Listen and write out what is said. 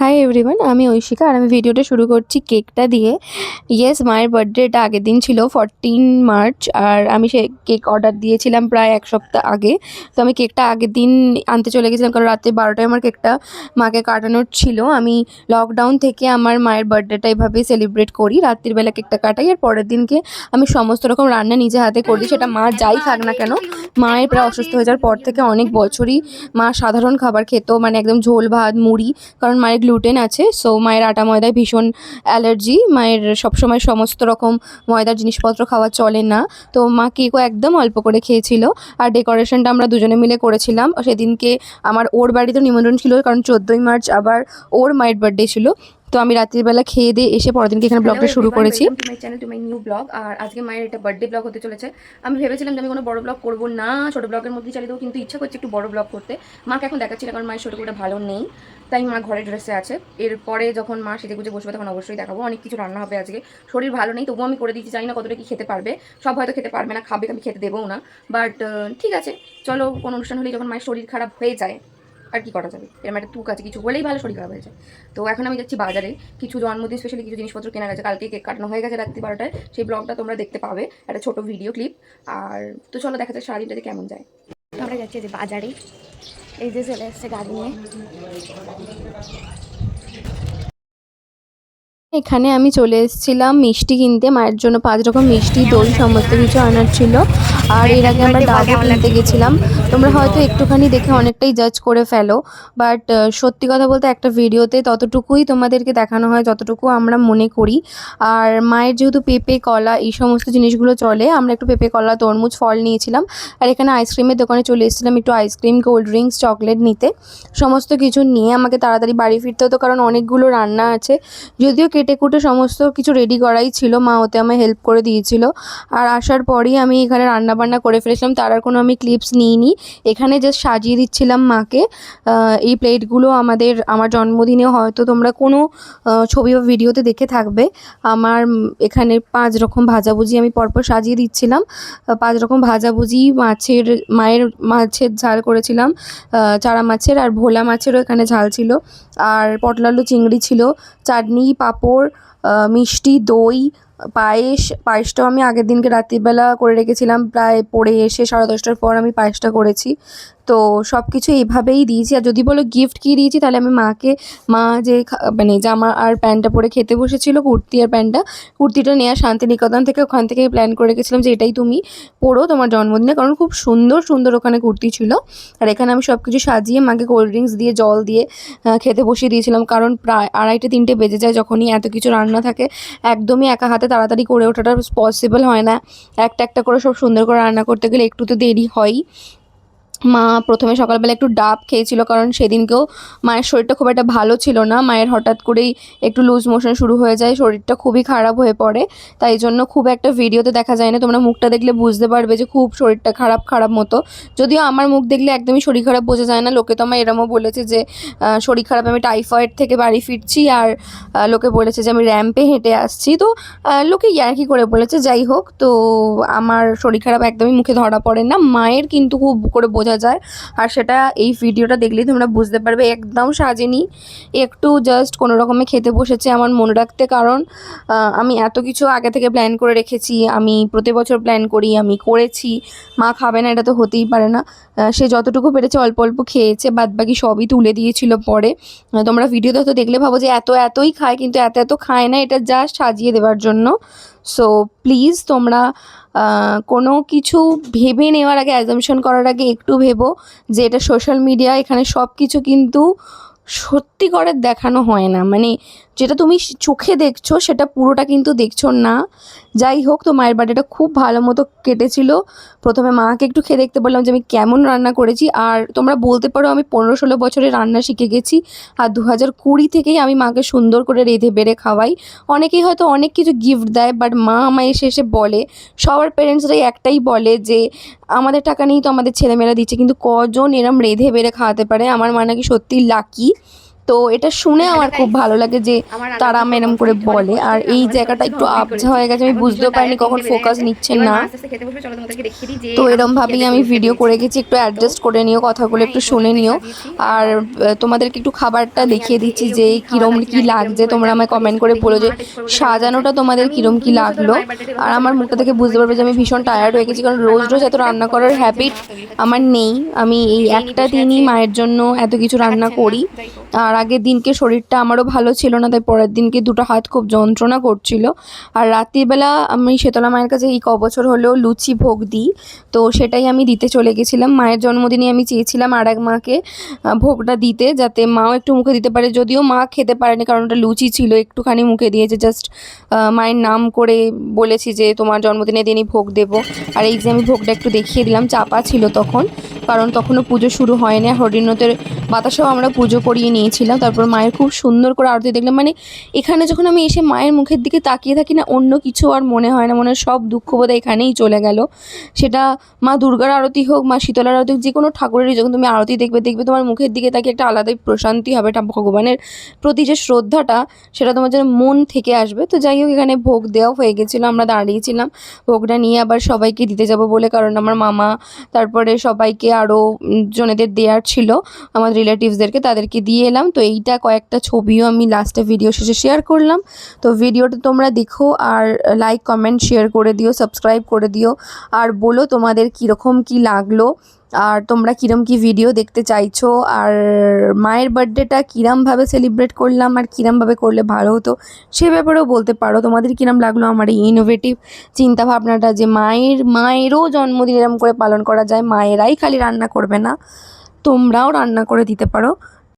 Hi everyone, আমি ঐশিকা আর আমি ভিডিওটা শুরু করছি কেকটা দিয়ে। ইয়েস, মায়ের বার্থডেটা আগের দিন ছিল 14 মার্চ, আর আমি সে কেক অর্ডার দিয়েছিলাম প্রায় এক সপ্তাহ আগে। তো আমি কেকটা আগের দিন আনতে চলে গেছিলাম, কারণ রাত্রে 12টায় আমার কেকটা মাকে কাটানোর ছিল। আমি লকডাউন থেকে আমার মায়ের বার্থডেটা এভাবেই সেলিব্রেট করি, রাত্রিবেলা কেকটা কাটাই আর পরের দিনকে আমি সমস্ত রকম রান্না নিজে হাতে করি, সেটা মা যাই খাক না কেন। মায়ের প্রায় অসুস্থ হয়ে যাওয়ার পর থেকে অনেক বছরই মা সাধারণ খাবার খেত, মানে একদম ঝোল ভাত মুড়ি, কারণ মায়ের গ্লুটেন আছে। সো মায়ের আটা ময়দায় ভীষণ অ্যালার্জি, মায়ের সবসময় সমস্ত রকম ময়দার জিনিসপত্র খাওয়া চলে না। তো মা কেকও একদম অল্প করে খেয়েছিল। আর ডেকোরেশনটা আমরা দুজনে মিলে করেছিলাম সেদিনকে। ওর বাড়িতে নিমন্ত্রণ ছিল, কারণ 14ই মার্চ আবার ওর মায়ের বার্থডে ছিল। তো আমি রাত্রিবেলা খেয়ে দিয়ে এসে পরের দিনকে এখানে ব্লগটা শুরু করেছি। To my channel, to my new blog. আর আজকে মায়ের এটা বার্থডে ব্লগ হতে চলেছে। আমি ভেবেছিলাম যে আমি কোনো বড় ব্লগ করবো না, ছোট ব্লগের মধ্যেই চালিয়ে দেবো, কিন্তু ইচ্ছা করছে একটু বড় ব্লগ করতে। মাকে এখন দেখাচ্ছি না, কারণ মায়ের শরীর খুব ভালো নেই, তাই মা ঘরে ড্রেসে আছে। এরপরে যখন মা সেজে গুজে বসবে তখন অবশ্যই দেখাবো। অনেক কিছু রান্না হবে আজকে, শরীর ভালো নেই তবুও আমি করে দিচ্ছি, জানি না কতটা কি খেতে পারবে। সব হয়তো খেতে পারবে না, খাবে, আমি খেতে দেবও না। বাট ঠিক আছে, চলো। কোনো অনুষ্ঠান হলেই যখন মায়ের শরীর খারাপ হয়ে যায় আর কি করা যাবে, এরকম একটা তুক আছে, কিছু বলেই ভালো শরীর খারাপ হয়ে যায়। তো এখন আমি যাচ্ছি বাজারে, কিছু জন্মদিন স্পেশালি কিছু জিনিসপত্র কেনা গেছে। কালকে কেক কাটানো হয়ে গেছে রাত্রি 12টায়, সেই ব্লগটা তোমরা দেখতে পাবে, একটা ছোট ভিডিও ক্লিপ। আর তো চলো দেখা যাক সারাদিনটাতে কেমন যায়। আমরা যাচ্ছি যে বাজারে, এই যে চলে এসছে গাড়ি নিয়ে। এখানে আমি চলে এসেছিলাম মিষ্টি কিনতে, মায়ের জন্য 5 রকম মিষ্টি, দই, সমস্ত কিছু আনার ছিল। আর এর আগে আমরা ডাবও কিনতে গেছিলাম। তোমরা হয়তো একটুখানি দেখে অনেকটাই জাজ করে ফেলো, বাট সত্যি কথা বলতে একটা ভিডিওতে ততটুকুই তোমাদেরকে দেখানো হয় যতটুকু আমরা মনে করি। আর মায়ের যেহেতু পেঁপে কলা এই সমস্ত জিনিসগুলো চলে, আমরা একটু পেঁপে কলা তরমুজ ফল নিয়েছিলাম। আর এখানে আইসক্রিমের দোকানে চলে এসেছিলাম একটু আইসক্রিম, কোল্ড ড্রিঙ্কস, চকলেট নিতে। সমস্ত কিছু নিয়ে আমাকে তাড়াতাড়ি বাড়ি ফিরতে হতো, কারণ অনেকগুলো রান্না আছে। যদিও কেটে কুটে সমস্ত কিছু রেডি করাই ছিল, মা ওতে আমায় হেল্প করে দিয়েছিল। আর আসার পরেই আমি এখানে রান্না বান্না করে ফেলেছিলাম, তার আর কোনো আমি ক্লিপস নিইনি। এখানে জাস্ট সাজিয়ে দিচ্ছিলাম মাকে। এই প্লেটগুলো আমার জন্মদিনে হয়তো তোমরা কোনো ছবি বা ভিডিওতে দেখে থাকবে। এখানে 5 রকম ভাজাভুজি আমি পরপর সাজিয়ে দিচ্ছিলাম। 5 রকম ভাজাভুজি, মায়ের মাছের ঝাল করেছিলাম, চারা মাছের, আর ভোলা মাছেরও এখানে ঝাল ছিল। আর পটলালু চিংড়ি ছিল, চাটনি, পাঁপড়, মিষ্টি, দই, পায়েসটাও আমি আগের দিনকে রাত্রিবেলা করে রেখেছিলাম, প্রায় পড়ে এসে 10:30টার পর আমি পায়েসটা করেছি। তো সব কিছু এইভাবেই দিয়েছি। আর যদি বলো গিফট কী দিয়েছি, তাহলে আমি মাকে, মা যে মানে জামা আর প্যান্টটা পরে খেতে বসেছিল, কুর্তি আর প্যান্টটা, কুর্তিটা নেওয়া শান্তিনিকেতন থেকে, ওখান থেকে প্ল্যান করে রেখেছিলাম যে এটাই তুমি পরো তোমার জন্মদিনে, কারণ খুব সুন্দর সুন্দর ওখানে কুর্তি ছিল। আর এখানে আমি সব কিছু সাজিয়ে মাকে কোল্ড ড্রিঙ্কস দিয়ে, জল দিয়ে খেতে বসিয়ে দিয়েছিলাম, কারণ প্রায় 2:30-3টে বেজে যায় যখনই এত কিছু রান্না থাকে। একদমই একা হাতে তাড়াতাড়ি করে ওঠাটা পসিবল হয় না, একটা একটা করে সব সুন্দর করে রান্না করতে গেলে একটু তো দেরি হয়ই। মা প্রথমে সকালবেলা একটু ডাব খেয়েছিল, কারণ সেদিনকেও মায়ের শরীরটা খুব একটা ভালো ছিল না। মায়ের হঠাৎ করেই একটু লুজ মোশন শুরু হয়ে যায়, শরীরটা খুবই খারাপ হয়ে পড়ে, তাই জন্য খুব একটা ভিডিওতে দেখা যায় না। তোমরা মুখটা দেখলে বুঝতে পারবে যে খুব শরীরটা খারাপ খারাপ মতো। যদিও আমার মুখ দেখলে একদমই শরীর খারাপ বোঝা যায় না। লোকে তো আমার এরমও বলেছে যে শরীর খারাপ, আমি টাইফয়েড থেকে বাড়ি ফিরছি, আর লোকে বলেছে যে আমি র্যাম্পে হেঁটে আসছি। তো লোকে ইয়ার্কি করে বলেছে, যাই হোক। তো আমার শরীর খারাপ একদমই মুখে ধরা পড়ে না, মায়ের কিন্তু খুব করে বোঝা যায়। আর সেটা এই ভিডিওটা দেখলেই তোমরা বুঝতে পারবে। একদম সাজেনি, একটু জাস্ট কোনো রকমে খেতে বসেছে আমার মনে রাখতে, কারণ আমি এত কিছু আগে থেকে প্ল্যান করে রেখেছি। আমি প্রতি বছর প্ল্যান করি, আমি করেছি। মা খাবে না এটা তো হতেই পারে না। সে যতটুকু পেরেছে অল্প অল্প খেয়েছে, বাদ বাকি সবই তুলে দিয়েছিল পরে। তোমরা ভিডিওতে হয়তো দেখলে ভাবো যে এতই খায়, কিন্তু এত খায় না, এটা জাস্ট সাজিয়ে দেওয়ার জন্য। সো প্লিজ তোমরা কোনো কিছু ভেবে নেওয়ার আগে, অ্যাজাম্পশন করার আগে একটু ভেবো যে এটা সোশ্যাল মিডিয়া, এখানে সব কিছু কিন্তু সত্যি করে দেখানো হয় না। মানে যেটা তুমি চোখে দেখছো সেটা পুরোটা কিন্তু দেখছো না। যাই হোক, তো মায়ের বার্থডেটা খুব ভালো মতো কেটেছিল। প্রথমে মাকে একটু খেয়ে দেখতে বললাম যে আমি কেমন রান্না করেছি। আর তোমরা বলতে পারো আমি 15-16 বছরে রান্না শিখে গেছি, আর 2020 থেকেই আমি মাকে সুন্দর করে রেঁধে বেড়ে খাওয়াই। অনেকেই হয়তো অনেক কিছু গিফট দেয়, বাট মা আমায় এসে বলে, সবার প্যারেন্টসরাই একটাই বলে যে আমাদের টাকা নেই তো আমাদের ছেলেমেয়েরা দিচ্ছে, কিন্তু কজন এরম রেঁধে বেড়ে খাওয়াতে পারে। আমার মা নাকি সত্যিই লাকি। তো এটা শুনে আমার খুব ভালো লাগে যে তারা আমি এরম করে বলে। আর এই জায়গাটা একটু আবঝা হয়ে গেছে, আমি বুঝতেও পারিনি কখন ফোকাস নিচ্ছে না। তো এরমভাবেই আমি ভিডিও করে গেছি, একটু অ্যাডজাস্ট করে নিও, কথাগুলো একটু শুনে নিও। আর তোমাদেরকে একটু খাবারটা দেখিয়ে দিচ্ছি যে কীরম কী লাগছে, তোমরা আমায় কমেন্ট করে বলো যে সাজানোটা তোমাদের কীরম কী লাগলো। আর আমার মুখটা থেকে বুঝতে পারবে যে আমি ভীষণ টায়ার্ড হয়ে গেছি, কারণ রোজ রোজ এত রান্না করার হ্যাবিট আমার নেই। আমি এই একটা দিনই মায়ের জন্য এত কিছু রান্না করি। আর আগের দিনকে শরীরটা আমারও ভালো ছিল না, তাই পরের দিনকে দুটো হাত খুব যন্ত্রণা করছিল। আর রাত্রিবেলা আমি শীতলা মায়ের কাছে এই কবছর হলেও লুচি ভোগ দিই, তো সেটাই আমি দিতে চলে গেছিলাম। মায়ের জন্মদিনে আমি চেয়েছিলাম আর এক মাকে ভোগটা দিতে, যাতে মাও একটু মুখে দিতে পারে। যদিও মা খেতে পারেনি, কারণ ওটা লুচি ছিল, একটুখানি মুখে দিয়েছে, জাস্ট মায়ের নাম করে বলেছি যে তোমার জন্মদিনের দিনই ভোগ দেবো। আর এই যে আমি ভোগটা একটু দেখিয়ে দিলাম, চাপা ছিল তখন, কারণ তখনও পুজো শুরু হয়নি। হরিণতের বাতাসেও আমরা পুজো করিয়ে নিয়েছিলাম। তারপর মায়ের খুব সুন্দর করে আরতি দেখলাম। মানে এখানে যখন আমি এসে মায়ের মুখের দিকে তাকিয়ে থাকি না, অন্য কিছু আর মনে হয় না, মনে হয় সব দুঃখ বোধ এখানেই চলে গেল। সেটা মা দুর্গার আরতি হোক, মা শীতলার আরতি হোক, যে কোনো ঠাকুরেরই যখন তুমি আরতি দেখবে, দেখবে তোমার মুখের দিকে তাকিয়ে একটা আলাদাই প্রশান্তি হবে, এটা ভগবানের প্রতি যে শ্রদ্ধাটা সেটা তোমার যেন মন থেকে আসবে। তো যাই হোক, এখানে ভোগ দেওয়া হয়ে গেছিলো, আমরা দাঁড়িয়েছিলাম ভোগটা নিয়ে আবার সবাইকে দিতে যাব বলে, কারণ আমার মামা তারপরে সবাইকে আরও জনেদের দেওয়ার ছিল, আমার রিলেটিভসদেরকে, তাদেরকে দিয়ে এলাম। তো এইটা কয়েকটা ছবিও আমি লাস্টে ভিডিও শেষে শেয়ার করলাম। তো ভিডিওটা তোমরা দেখো, আর লাইক কমেন্ট শেয়ার করে দিও, সাবস্ক্রাইব করে দিও, আর বলো তোমাদের কীরকম কী লাগলো, আর তোমরা কীরম কী ভিডিও দেখতে চাইছো, আর মায়ের বার্থডেটা কীরমভাবে সেলিব্রেট করলাম আর কীরমভাবে করলে ভালো হতো সে ব্যাপারেও বলতে পারো। তোমাদের কীরম লাগলো আমার এই ইনোভেটিভ চিন্তাভাবনাটা, যে মায়েরও জন্মদিন এরম করে পালন করা যায়, মায়েরাই খালি রান্না করবে না, তোমরাও রান্না করে দিতে পারো।